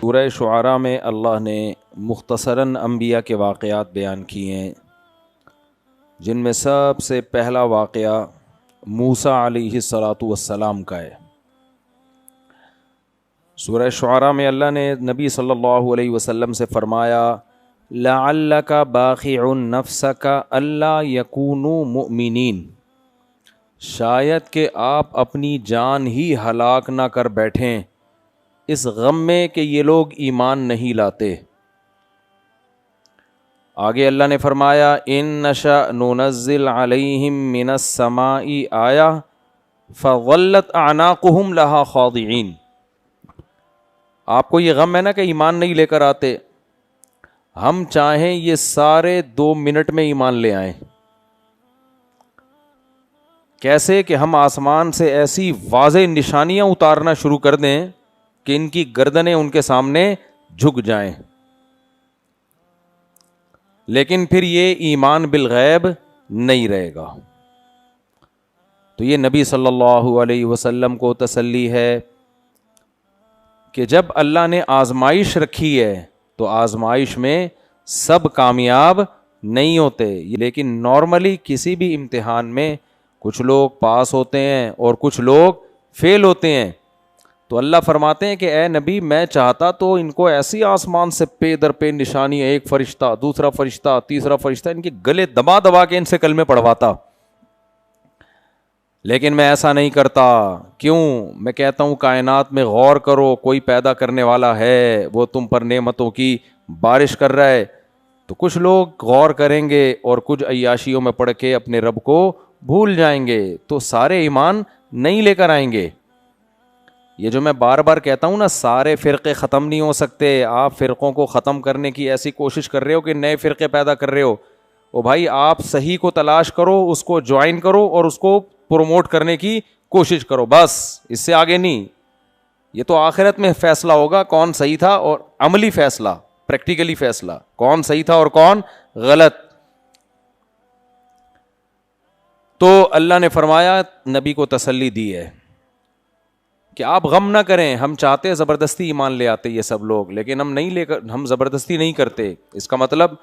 سورہ شعراء میں اللہ نے مختصراً انبیاء کے واقعات بیان کیے ہیں، جن میں سب سے پہلا واقعہ موسیٰ علیہ الصلاۃ والسلام کا ہے۔ سورہ شعراء میں اللہ نے نبی صلی اللہ علیہ وسلم سے فرمایا لعلک باخع نفسک الا یکونوا مؤمنین، شاید کہ آپ اپنی جان ہی ہلاک نہ کر بیٹھیں اس غم میں کہ یہ لوگ ایمان نہیں لاتے۔ آگے اللہ نے فرمایا ان نشأ ننزل علیہم من السماء آیہ فظلت اعناقہم لہا خاضعین۔ آپ کو یہ غم ہے نا کہ ایمان نہیں لے کر آتے، ہم چاہیں یہ سارے 2 منٹ میں ایمان لے آئیں۔ کیسے کہ ہم آسمان سے ایسی واضح نشانیاں اتارنا شروع کر دیں کہ ان کی گردنیں ان کے سامنے جھک جائیں، لیکن پھر یہ ایمان بالغیب نہیں رہے گا۔ تو یہ نبی صلی اللہ علیہ وسلم کو تسلی ہے کہ جب اللہ نے آزمائش رکھی ہے تو آزمائش میں سب کامیاب نہیں ہوتے، لیکن نارملی کسی بھی امتحان میں کچھ لوگ پاس ہوتے ہیں اور کچھ لوگ فیل ہوتے ہیں۔ تو اللہ فرماتے ہیں کہ اے نبی میں چاہتا تو ان کو ایسی آسمان سے پے در پے نشانی، ایک فرشتہ، دوسرا فرشتہ، تیسرا فرشتہ، ان کے گلے دبا دبا کے ان سے کلمے پڑھواتا، لیکن میں ایسا نہیں کرتا۔ کیوں؟ میں کہتا ہوں کائنات میں غور کرو، کوئی پیدا کرنے والا ہے، وہ تم پر نعمتوں کی بارش کر رہا ہے۔ تو کچھ لوگ غور کریں گے اور کچھ عیاشیوں میں پڑھ کے اپنے رب کو بھول جائیں گے، تو سارے ایمان نہیں لے کر آئیں گے۔ یہ جو میں بار بار کہتا ہوں نا، سارے فرقے ختم نہیں ہو سکتے۔ آپ فرقوں کو ختم کرنے کی ایسی کوشش کر رہے ہو کہ نئے فرقے پیدا کر رہے ہو۔ او بھائی، آپ صحیح کو تلاش کرو، اس کو جوائن کرو اور اس کو پروموٹ کرنے کی کوشش کرو، بس اس سے آگے نہیں۔ یہ تو آخرت میں فیصلہ ہوگا کون صحیح تھا، اور عملی فیصلہ، پریکٹیکلی فیصلہ، کون صحیح تھا اور کون غلط۔ تو اللہ نے فرمایا، نبی کو تسلی دی ہے کہ آپ غم نہ کریں، ہم چاہتے زبردستی ایمان لے آتے یہ سب لوگ، لیکن ہم زبردستی نہیں کرتے۔ اس کا مطلب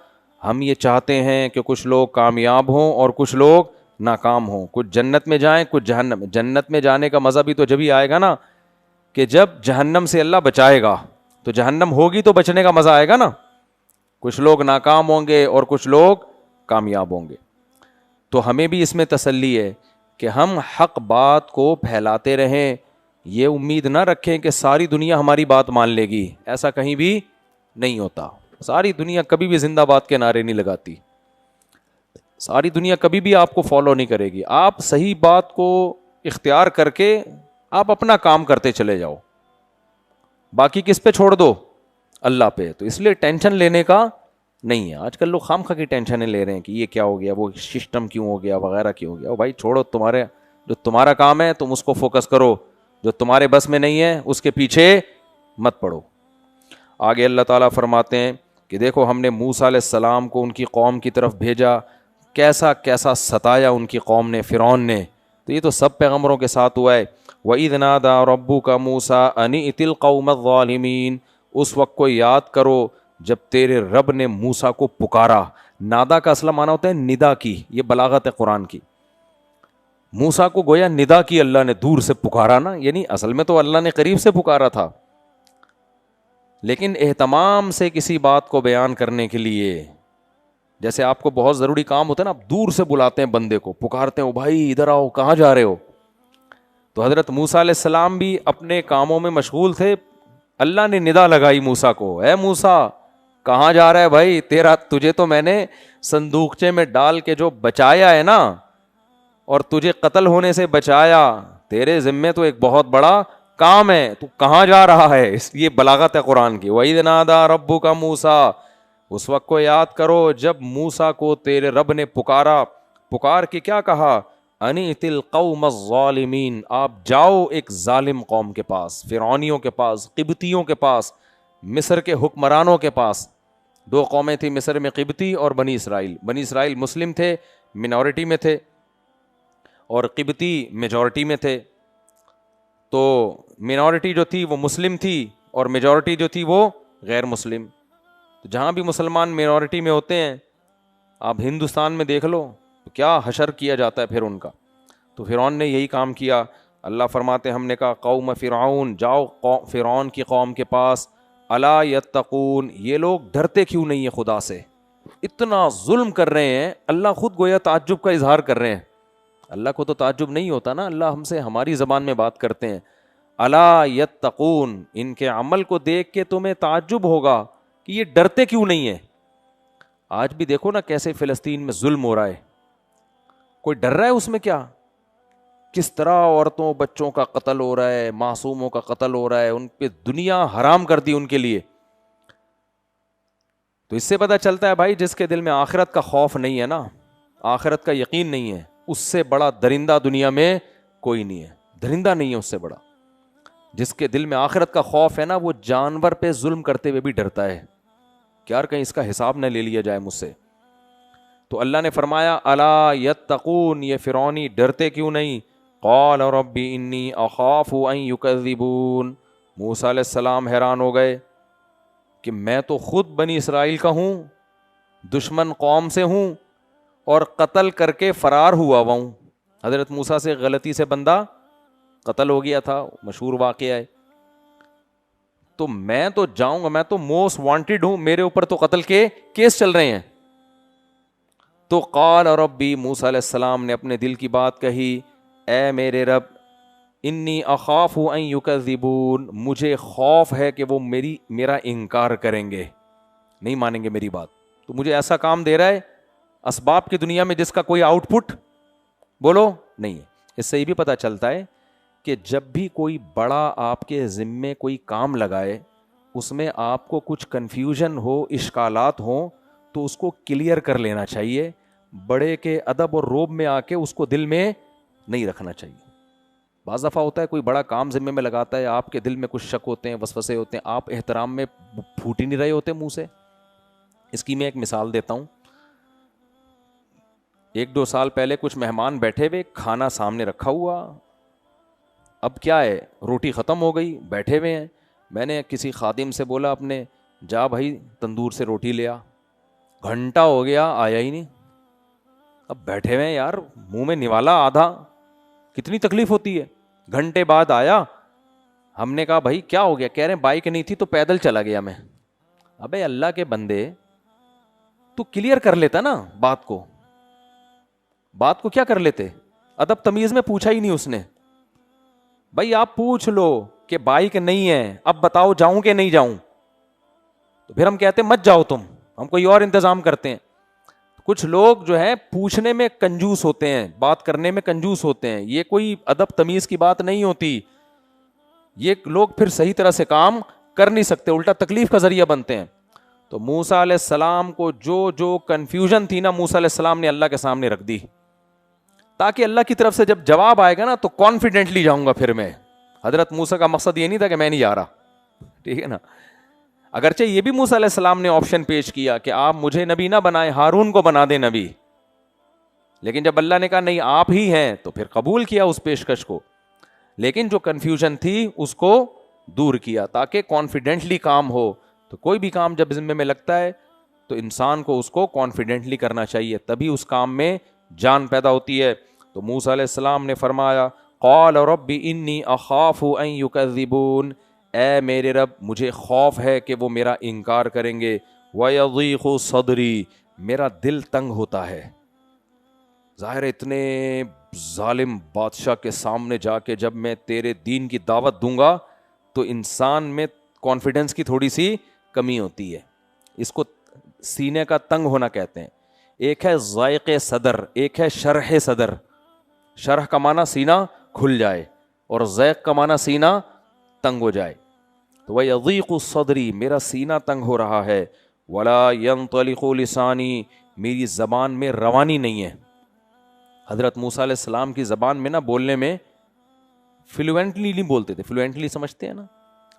ہم یہ چاہتے ہیں کہ کچھ لوگ کامیاب ہوں اور کچھ لوگ ناکام ہوں، کچھ جنت میں جائیں، کچھ جہنم۔ جنت میں جانے کا مزہ بھی تو جبھی آئے گا نا کہ جب جہنم سے اللہ بچائے گا، تو جہنم ہوگی تو بچنے کا مزہ آئے گا نا۔ کچھ لوگ ناکام ہوں گے اور کچھ لوگ کامیاب ہوں گے۔ تو ہمیں بھی اس میں تسلی ہے کہ ہم حق بات کو پھیلاتے رہیں، یہ امید نہ رکھیں کہ ساری دنیا ہماری بات مان لے گی، ایسا کہیں بھی نہیں ہوتا۔ ساری دنیا کبھی بھی زندہ باد کے نعرے نہیں لگاتی، ساری دنیا کبھی بھی آپ کو فالو نہیں کرے گی۔ آپ صحیح بات کو اختیار کر کے آپ اپنا کام کرتے چلے جاؤ، باقی کس پہ چھوڑ دو؟ اللہ پہ۔ تو اس لیے ٹینشن لینے کا نہیں ہے۔ آج کل لوگ خام خواہ کی ٹینشنیں لے رہے ہیں کہ یہ کیا ہو گیا، وہ سسٹم کیوں ہو گیا، وغیرہ کیوں ہو گیا۔ بھائی چھوڑو، جو تمہارا کام ہے تم اس کو فوکس کرو، جو تمہارے بس میں نہیں ہے اس کے پیچھے مت پڑو۔ آگے اللہ تعالیٰ فرماتے ہیں کہ دیکھو ہم نے موسیٰ علیہ السلام کو ان کی قوم کی طرف بھیجا، کیسا کیسا ستایا ان کی قوم نے، فرعون نے۔ تو یہ تو سب پیغمبروں کے ساتھ ہوا ہے۔ وَإِذْ نَادَىٰ رَبُّكَ مُوسَىٰ أَنِ ائْتِ الْقَوْمَ الظَّالِمِينَ، اس وقت کو یاد کرو جب تیرے رب نے موسیٰ کو پکارا۔ نادا کا اصل معنی ہوتا ہے ندا کی، یہ بلاغت ہے قرآن کی۔ موسیٰ کو گویا ندا کی اللہ نے، دور سے پکارا نا، یعنی اصل میں تو اللہ نے قریب سے پکارا تھا، لیکن اہتمام سے کسی بات کو بیان کرنے کے لیے، جیسے آپ کو بہت ضروری کام ہوتا ہے نا، آپ دور سے بلاتے ہیں بندے کو، پکارتے ہیں، بھائی ادھر آؤ، کہاں جا رہے ہو؟ تو حضرت موسیٰ علیہ السلام بھی اپنے کاموں میں مشغول تھے، اللہ نے ندا لگائی موسیٰ کو، اے موسیٰ کہاں جا رہا ہے بھائی؟ تجھے تو میں نے صندوقچے میں ڈال کے جو بچایا ہے نا، اور تجھے قتل ہونے سے بچایا، تیرے ذمے تو ایک بہت بڑا کام ہے، تو کہاں جا رہا ہے؟ یہ بلاغت ہے قرآن کی۔ وَإِذْ نَادَىٰ رَبُّكَ مُوسَىٰ، اس وقت کو یاد کرو جب موسیٰ کو تیرے رب نے پکارا، پکار کے کیا کہا؟ أَنِ ائْتِ الْقَوْمَ الظَّالِمِينَ، آپ جاؤ ایک ظالم قوم کے پاس، فرعونیوں کے پاس، قبطیوں کے پاس، مصر کے حکمرانوں کے پاس۔ 2 قومیں تھیں مصر میں، قبطی اور بنی اسرائیل۔ بنی اسرائیل مسلم تھے، منورٹی میں تھے، اور قبطی میجورٹی میں تھے۔ تو منورٹی جو تھی وہ مسلم تھی اور میجورٹی جو تھی وہ غیر مسلم. تو جہاں بھی مسلمان مینورٹی میں ہوتے ہیں, آپ ہندوستان میں دیکھ لو تو کیا حشر کیا جاتا ہے پھر ان کا. تو فرعون نے یہی کام کیا. اللہ فرماتے ہم نے کہا قوم فرعون, جاؤ فرعون کی قوم کے پاس, الا یتقون, یہ لوگ ڈرتے کیوں نہیں ہیں خدا سے, اتنا ظلم کر رہے ہیں. اللہ خود گویا تعجب کا اظہار کر رہے ہیں. اللہ کو تو تعجب نہیں ہوتا نا, اللہ ہم سے ہماری زبان میں بات کرتے ہیں. الا یتقون, ان کے عمل کو دیکھ کے تمہیں تعجب ہوگا کہ یہ ڈرتے کیوں نہیں ہیں. آج بھی دیکھو نا کیسے فلسطین میں ظلم ہو رہا ہے, کوئی ڈر رہا ہے اس میں کیا؟ کس طرح عورتوں بچوں کا قتل ہو رہا ہے, معصوموں کا قتل ہو رہا ہے, ان پہ دنیا حرام کر دی ان کے لیے. تو اس سے پتہ چلتا ہے بھائی جس کے دل میں آخرت کا خوف نہیں ہے نا, آخرت کا یقین نہیں ہے, اس سے بڑا درندہ دنیا میں کوئی نہیں ہے. درندہ نہیں ہے اس سے بڑا. جس کے دل میں آخرت کا خوف ہے نا, وہ جانور پہ ظلم کرتے ہوئے بھی ڈرتا ہے کہ یار کہیں اس کا حساب نہ لے لیا جائے مجھ سے. تو اللہ نے فرمایا الا یتقون, یہ فرعونی ڈرتے کیوں نہیں. قال رب انی اخاف ان یکذبون, موسیٰ علیہ السلام حیران ہو گئے کہ میں تو خود بنی اسرائیل کا ہوں, دشمن قوم سے ہوں, اور قتل کر کے فرار ہوا ہوں. حضرت موسیٰ سے غلطی سے بندہ قتل ہو گیا تھا, مشہور واقعہ ہے. تو میں تو جاؤں گا, میں تو موسٹ وانٹیڈ ہوں, میرے اوپر تو قتل کے کیس چل رہے ہیں. تو قال ربی, موسیٰ علیہ السلام نے اپنے دل کی بات کہی, اے میرے رب, انی اخاف ان یکذبون, مجھے خوف ہے کہ وہ میرا انکار کریں گے, نہیں مانیں گے میری بات. تو مجھے ایسا کام دے رہا ہے اسباب کی دنیا میں جس کا کوئی آؤٹ پٹ بولو نہیں ہے. اس سے یہ بھی پتہ چلتا ہے کہ جب بھی کوئی بڑا آپ کے ذمے کوئی کام لگائے, اس میں آپ کو کچھ کنفیوژن ہو, اشکالات ہوں, تو اس کو کلیئر کر لینا چاہیے. بڑے کے ادب اور روب میں آ کے اس کو دل میں نہیں رکھنا چاہیے. بعض دفعہ ہوتا ہے کوئی بڑا کام ذمے میں لگاتا ہے, آپ کے دل میں کچھ شک ہوتے ہیں, وسوسے ہوتے ہیں, آپ احترام میں پھوٹ ہی نہیں رہے ہوتے منہ سے. اس کی میں ایک مثال دیتا ہوں. 1-2 سال پہلے کچھ مہمان بیٹھے ہوئے, کھانا سامنے رکھا ہوا, اب کیا ہے روٹی ختم ہو گئی, بیٹھے ہوئے ہیں. میں نے کسی خادم سے بولا اپنے, جا بھائی تندور سے روٹی لے آ. گھنٹہ ہو گیا آیا ہی نہیں. اب بیٹھے ہوئے ہیں یار, منہ میں نوالا آدھا, کتنی تکلیف ہوتی ہے. گھنٹے بعد آیا, ہم نے کہا بھائی کیا ہو گیا؟ کہہ رہے ہیں بائک نہیں تھی تو پیدل چلا گیا میں. ابے اللہ کے بندے, تو کلیئر کر لیتا نا بات کو کیا کر لیتے؟ ادب تمیز میں پوچھا ہی نہیں اس نے. بھائی آپ پوچھ لو کہ بائک نہیں ہے, اب بتاؤ جاؤں کہ نہیں جاؤں. تو پھر ہم کہتے مت جاؤ تم, ہم کوئی اور انتظام کرتے ہیں. کچھ لوگ جو ہے پوچھنے میں کنجوس ہوتے ہیں, بات کرنے میں کنجوس ہوتے ہیں. یہ کوئی ادب تمیز کی بات نہیں ہوتی. یہ لوگ پھر صحیح طرح سے کام کر نہیں سکتے, الٹا تکلیف کا ذریعہ بنتے ہیں. تو موسیٰ علیہ السلام کو جو کنفیوژن تھی نا, موسیٰ علیہ السلام نے اللہ کے سامنے رکھ دی, تاکہ اللہ کی طرف سے جب جواب آئے گا نا تو کانفیڈنٹلی جاؤں گا. پھر میں, حضرت موسیٰ کا مقصد یہ نہیں تھا کہ میں نہیں جا رہا, ٹھیک ہے نا. اگرچہ یہ بھی موسیٰ علیہ السلام نے آپشن پیش کیا کہ آپ مجھے نبی نہ بنائیں, ہارون کو بنا دیں نبی, لیکن جب اللہ نے کہا نہیں آپ ہی ہیں, تو پھر قبول کیا اس پیشکش کو. لیکن جو کنفیوژن تھی اس کو دور کیا تاکہ کانفیڈنٹلی کام ہو. تو کوئی بھی کام جب ذمے میں لگتا ہے تو انسان کو اس کو کانفیڈنٹلی کرنا چاہیے, تبھی اس کام میں جان پیدا ہوتی ہے. تو موسیٰ علیہ السلام نے فرمایا قال رب انی اخاف ان یکذبون, اے میرے رب مجھے خوف ہے کہ وہ میرا انکار کریں گے. ویضیق صدری, میرا دل تنگ ہوتا ہے. ظاہر اتنے ظالم بادشاہ کے سامنے جا کے جب میں تیرے دین کی دعوت دوں گا تو انسان میں کانفیڈنس کی تھوڑی سی کمی ہوتی ہے. اس کو سینے کا تنگ ہونا کہتے ہیں. ایک ہے ضائق صدر, ایک ہے شرح صدر. شرح کا معنی سینہ کھل جائے اور ضائق کا معنی سینہ تنگ ہو جائے. تو وَيَضِيقُ صَدْرِي, میرا سینہ تنگ ہو رہا ہے. وَلَا يَنطَلِقُ لِسَانِي, میری زبان میں روانی نہیں ہے. حضرت موسیٰ علیہ السلام کی زبان میں نا بولنے میں فلوئنٹلی نہیں بولتے تھے. فلوئنٹلی سمجھتے ہیں نا,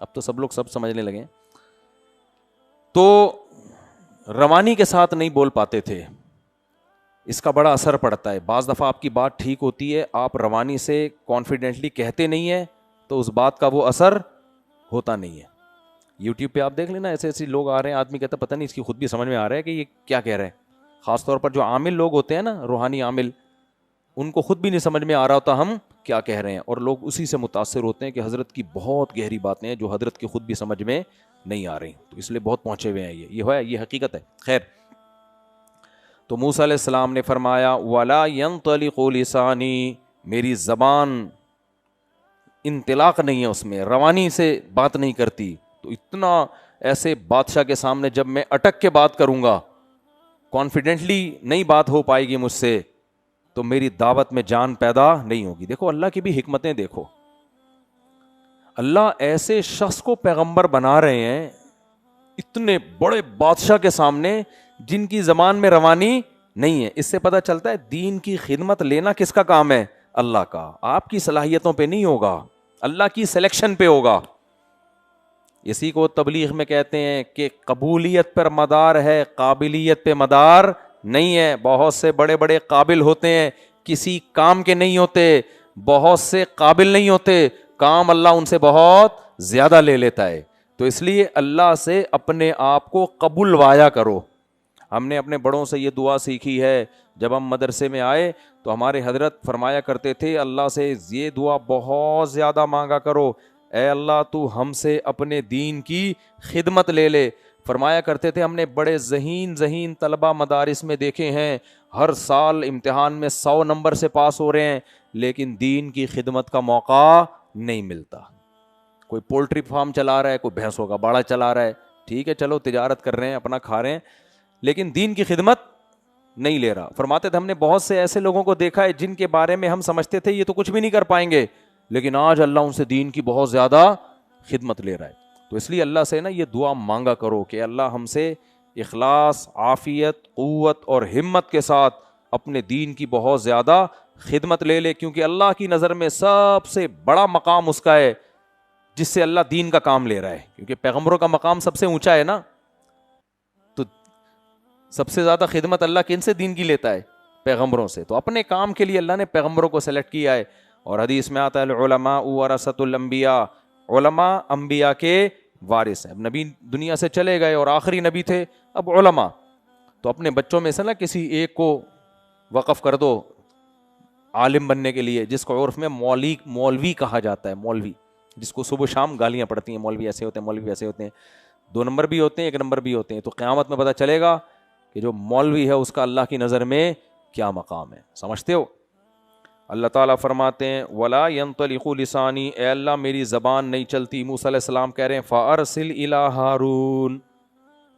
اب تو سب لوگ سب سمجھنے لگے ہیں. تو روانی کے ساتھ نہیں بول پاتے تھے. اس کا بڑا اثر پڑتا ہے. بعض دفعہ آپ کی بات ٹھیک ہوتی ہے, آپ روانی سے کانفیڈنٹلی کہتے نہیں ہیں, تو اس بات کا وہ اثر ہوتا نہیں ہے. یوٹیوب پہ آپ دیکھ لینا ایسے ایسے لوگ آ رہے ہیں, آدمی کہتا ہے پتہ نہیں اس کی خود بھی سمجھ میں آ رہا ہے کہ یہ کیا کہہ رہے ہیں. خاص طور پر جو عامل لوگ ہوتے ہیں نا, روحانی عامل, ان کو خود بھی نہیں سمجھ میں آ رہا ہوتا ہم کیا کہہ رہے ہیں, اور لوگ اسی سے متاثر ہوتے ہیں کہ حضرت کی بہت گہری باتیں ہیں جو حضرت کی خود بھی سمجھ میں نہیں آ رہی, تو اس لیے بہت پہنچے ہوئے ہیں. یہ حقیقت ہے. خیر, تو موسیٰ علیہ السلام نے فرمایا وَلَا يَنطَلِقُ لِسَانِي, میری زبان انطلاق نہیں ہے, اس میں روانی سے بات نہیں کرتی. تو اتنا ایسے بادشاہ کے سامنے جب میں اٹک کے بات کروں گا, کانفیڈنٹلی نہیں بات ہو پائے گی مجھ سے, تو میری دعوت میں جان پیدا نہیں ہوگی. دیکھو اللہ کی بھی حکمتیں دیکھو, اللہ ایسے شخص کو پیغمبر بنا رہے ہیں اتنے بڑے بادشاہ کے سامنے جن کی زبان میں روانی نہیں ہے. اس سے پتہ چلتا ہے دین کی خدمت لینا کس کا کام ہے؟ اللہ کا. آپ کی صلاحیتوں پہ نہیں ہوگا, اللہ کی سلیکشن پہ ہوگا. اسی کو تبلیغ میں کہتے ہیں کہ قبولیت پر مدار ہے, قابلیت پہ مدار نہیں ہے. بہت سے بڑے بڑے قابل ہوتے ہیں, کسی کام کے نہیں ہوتے. بہت سے قابل نہیں ہوتے, کام اللہ ان سے بہت زیادہ لے لیتا ہے. تو اس لیے اللہ سے اپنے آپ کو قبولوایا کرو. ہم نے اپنے بڑوں سے یہ دعا سیکھی ہے. جب ہم مدرسے میں آئے تو ہمارے حضرت فرمایا کرتے تھے اللہ سے یہ دعا بہت زیادہ مانگا کرو, اے اللہ تو ہم سے اپنے دین کی خدمت لے لے. فرمایا کرتے تھے ہم نے بڑے ذہین طلبہ مدارس میں دیکھے ہیں, ہر سال امتحان میں 100 نمبر سے پاس ہو رہے ہیں, لیکن دین کی خدمت کا موقع نہیں ملتا. کوئی پولٹری فارم چلا رہا ہے, کوئی بھینسوں کا باڑا چلا رہا ہے, ٹھیک ہے چلو تجارت کر رہے ہیں, اپنا کھا رہے ہیں, لیکن دین کی خدمت نہیں لے رہا. فرماتے تھے ہم نے بہت سے ایسے لوگوں کو دیکھا ہے جن کے بارے میں ہم سمجھتے تھے یہ تو کچھ بھی نہیں کر پائیں گے, لیکن آج اللہ ان سے دین کی بہت زیادہ خدمت لے رہا ہے. تو اس لیے اللہ سے نا یہ دعا مانگا کرو کہ اللہ ہم سے اخلاص, عافیت, قوت اور ہمت کے ساتھ اپنے دین کی بہت زیادہ خدمت لے لے, کیونکہ اللہ کی نظر میں سب سے بڑا مقام اس کا ہے جس سے اللہ دین کا کام لے رہا ہے. کیونکہ پیغمبروں کا مقام سب سے اونچا ہے نا, تو سب سے زیادہ خدمت اللہ کن سے دین کی لیتا ہے؟ پیغمبروں سے. تو اپنے کام کے لیے اللہ نے پیغمبروں کو سلیکٹ کیا ہے. اور حدیث میں آتا ہے العلماء ورثۃ الانبیاء, علماء انبیاء کے وارث ہیں. اب نبی دنیا سے چلے گئے اور آخری نبی تھے, اب علماء. تو اپنے بچوں میں سے نا کسی ایک کو وقف کر دو عالم بننے کے لیے, جس کو عرف میں مولوی کہا جاتا ہے. مولوی جس کو صبح شام گالیاں پڑتی ہیں, مولوی ایسے ہوتے ہیں, مولوی ایسے ہوتے ہیں, 2 نمبر بھی ہوتے ہیں, 1 نمبر بھی ہوتے ہیں. تو قیامت میں پتہ چلے گا کہ جو مولوی ہے اس کا اللہ کی نظر میں کیا مقام ہے. سمجھتے ہو؟ اللہ تعالیٰ فرماتے ہیں وَلَا يَنطَلِقُ لِسَانِي, اے اللہ میری زبان نہیں چلتی. موسیٰ علیہ السلام کہہ رہے ہیں فَأَرْسِلْ إِلَىٰ هَارُونَ,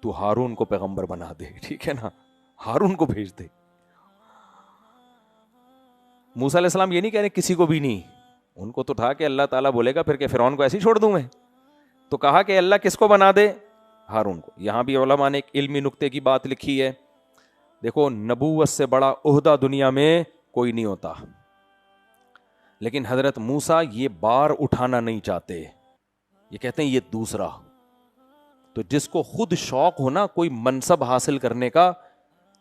تو ہارون کو پیغمبر بنا دے. ٹھیک ہے نا, ہارون کو بھیج دے. موسیٰ علیہ السلام یہ نہیں کہہ رہے کسی کو بھی نہیں, ان کو تو اٹھا کے اللہ تعالیٰ بولے گا پھر کہ فرعون کو ایسے ہی چھوڑ دوں میں. تو کہا کہ اللہ کس کو بنا دے؟ ہارون کو. یہاں بھی علماء نے ایک علمی نکتے کی بات لکھی ہے. دیکھو نبوت سے بڑا عہدہ دنیا میں کوئی نہیں ہوتا, لیکن حضرت موسیٰ یہ بار اٹھانا نہیں چاہتے, یہ کہتے ہیں یہ دوسرا. تو جس کو خود شوق ہو نا کوئی منصب حاصل کرنے کا,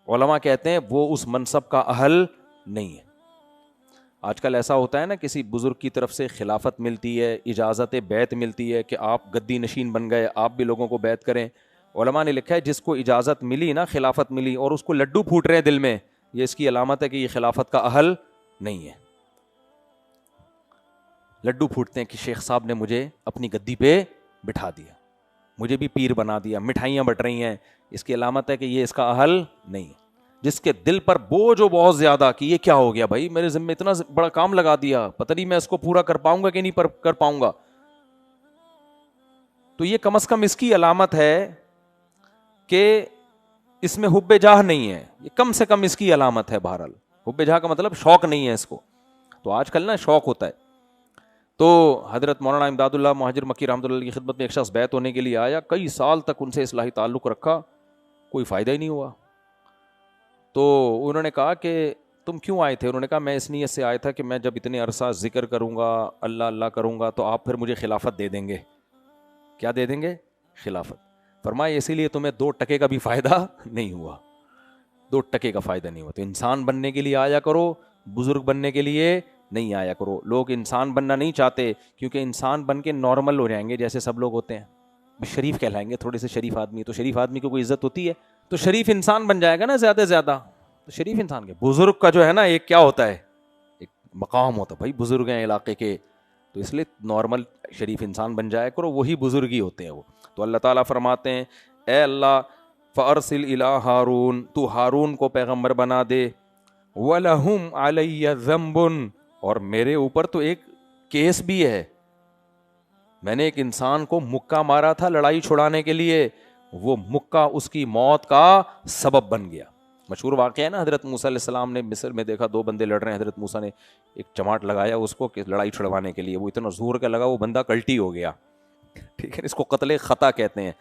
علماء کہتے ہیں وہ اس منصب کا اہل نہیں ہے. آج کل ایسا ہوتا ہے نا کسی بزرگ کی طرف سے خلافت ملتی ہے, اجازت بیعت ملتی ہے کہ آپ گدی نشین بن گئے, آپ بھی لوگوں کو بیعت کریں. علماء نے لکھا ہے جس کو اجازت ملی نا, خلافت ملی, اور اس کو لڈو پھوٹ رہے ہیں دل میں, یہ اس کی علامت ہے کہ یہ خلافت کا اہل نہیں ہے. لڈو پھوٹتے ہیں کہ شیخ صاحب نے مجھے اپنی گدی پہ بٹھا دیا, مجھے بھی پیر بنا دیا, مٹھائیاں بٹ رہی ہیں, اس کی علامت ہے کہ یہ اس کا اہل نہیں ہے. جس کے دل پر بوجھ ہو بہت زیادہ کہ یہ کیا ہو گیا بھائی, میرے ذمہ اتنا بڑا کام لگا دیا, پتہ نہیں میں اس کو پورا کر پاؤں گا کہ نہیں کر پاؤں گا, تو یہ کم از کم اس کی علامت ہے کہ اس میں حب جاہ نہیں ہے. یہ کم سے کم اس کی علامت ہے. بہرحال حب جاہ کا مطلب شوق نہیں ہے اس کو. تو آج کل نا شوق ہوتا ہے. تو حضرت مولانا امداد اللہ مہاجر مکی رحمۃ اللہ کی خدمت میں ایک شخص بیعت ہونے کے لیے آیا, کئی سال تک ان سے اصلاحی تعلق رکھا, کوئی فائدہ ہی نہیں ہوا. تو انہوں نے کہا کہ تم کیوں آئے تھے؟ انہوں نے کہا میں اس نیت سے آیا تھا کہ میں جب اتنے عرصہ ذکر کروں گا, اللہ اللہ کروں گا, تو آپ پھر مجھے خلافت دے دیں گے. کیا دے دیں گے؟ خلافت. فرمایا اسی لیے تمہیں 2 ٹکے کا بھی فائدہ نہیں ہوا, 2 ٹکے کا فائدہ نہیں ہوا. تو انسان بننے کے لیے آیا کرو, بزرگ بننے کے لیے نہیں آیا کرو. لوگ انسان بننا نہیں چاہتے کیونکہ انسان بن کے نارمل ہو جائیں گے جیسے سب لوگ ہوتے ہیں. شریف کہلائیں گے، تھوڑے سے شریف آدمی. تو شریف آدمی کو کوئی عزت ہوتی ہے؟ تو شریف انسان بن جائے گا نا زیادہ سے زیادہ. تو شریف انسان کے بزرگ کا جو ہے نا ایک کیا ہوتا ہے، ایک مقام ہوتا ہے، بھائی بزرگ ہیں علاقے کے، تو اس لیے نارمل شریف انسان بن جایا کرو، وہی بزرگ ہی ہوتے ہیں وہ. تو اللہ تعالیٰ فرماتے ہیں اے اللہ فارسل الی ہارون، تو ہارون کو پیغمبر بنا دے، وَلَهُمْ عَلَيَّ ذَنْبٌ، اور میرے اوپر تو ایک کیس بھی ہے. میں نے ایک انسان کو مکہ مارا تھا لڑائی چھڑانے کے لیے، وہ مکہ اس کی موت کا سبب بن گیا. مشہور واقعہ ہے نا، حضرت موسیٰ علیہ السلام نے مصر میں دیکھا 2 بندے لڑ رہے ہیں، حضرت موسیٰ نے ایک چماٹ لگایا اس کو کہ لڑائی چھڑوانے کے لیے، وہ اتنا زور کا لگا وہ بندہ کلٹی ہو گیا. ٹھیک ہے، اس کو قتل خطا کہتے ہیں،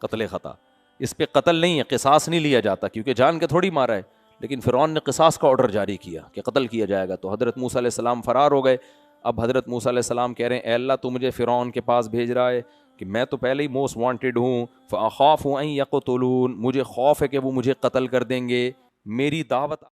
قتل خطا. اس پہ قتل نہیں ہے، قصاص نہیں لیا جاتا کیونکہ جان کے تھوڑی مارا ہے، لیکن فرعون نے قصاص کا آرڈر جاری کیا کہ قتل کیا جائے گا. تو حضرت موسیٰ علیہ السلام فرار ہو گئے. اب حضرت موسیٰ علیہ السلام کہہ رہے ہیں اے اللہ تو مجھے فرعون کے پاس بھیج رہا ہے کہ میں تو پہلے ہی موسٹ وانٹیڈ ہوں، فَأَخَافُ أَن يَقْتُلُونِ، مجھے خوف ہے کہ وہ مجھے قتل کر دیں گے. میری دعوت